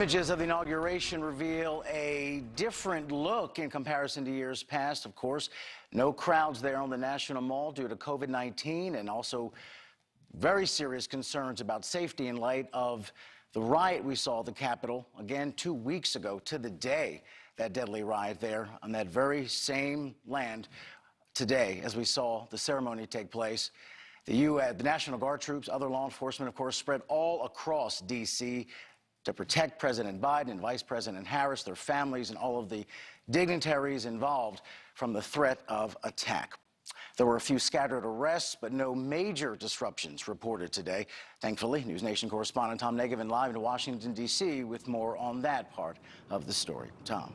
Images of the inauguration reveal a different look in comparison to years past. Of course, no crowds there on the National Mall due to COVID-19 and also very serious concerns about safety in light of the riot we saw at the Capitol again 2 weeks ago to the day, that deadly riot there on that very same land today as we saw the ceremony take place. The National Guard troops, other law enforcement, of course, spread all across D.C. to protect President Biden and Vice President Harris, their families, and all of the dignitaries involved from the threat of attack. There were a few scattered arrests, but no major disruptions reported today. Thankfully, NewsNation correspondent Tom Negevin live in Washington, D.C. with more on that part of the story. Tom.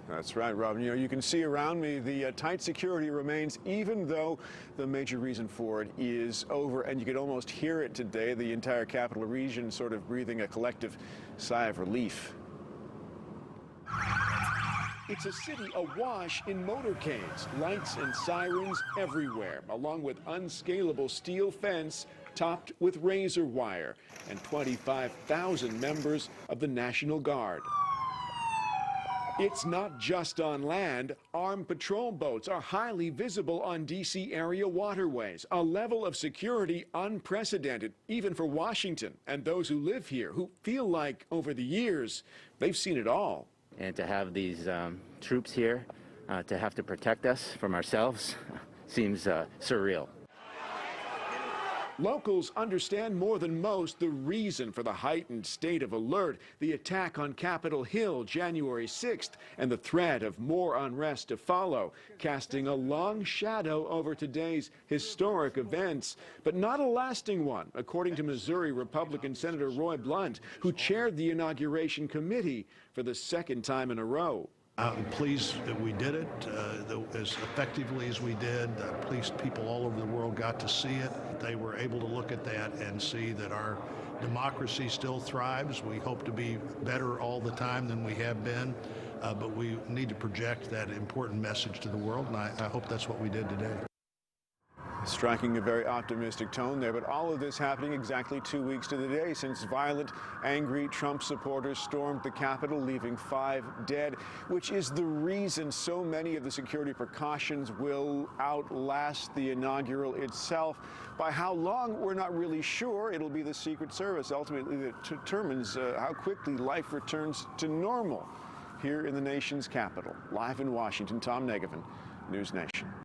That's right, Rob. You know, you can see around me the tight security remains, even though the major reason for it is over. And you could almost hear it today, the entire capital region sort of breathing a collective sigh of relief. It's a city awash in motorcades, lights and sirens everywhere, along with unscalable steel fence topped with razor wire and 25,000 members of the National Guard. It's not just on land. Armed patrol boats are highly visible on D.C. area waterways, a level of security unprecedented, even for Washington and those who live here, who feel like, over the years, they've seen it all. And to have these troops here, to have to protect us from ourselves, seems surreal. Locals understand more than most the reason for the heightened state of alert, the attack on Capitol Hill January 6th, and the threat of more unrest to follow, casting a long shadow over today's historic events, but not a lasting one, according to Missouri Republican Senator Roy Blunt, who chaired the inauguration committee for the second time in a row. I'm pleased that we did it as effectively as we did. Pleased people all over the world got to see it. They were able to look at that and see that our democracy still thrives. We hope to be better all the time than we have been, but we need to project that important message to the world, and I hope that's what we did today. Striking a very optimistic tone there, but all of this happening exactly 2 weeks to the day since violent, angry Trump supporters stormed the Capitol, leaving 5 dead, which is the reason so many of the security precautions will outlast the inaugural itself. By how long, we're not really sure. It'll be the Secret Service ultimately that determines how quickly life returns to normal here in the nation's capital. Live in Washington, Tom Negevin, NewsNation.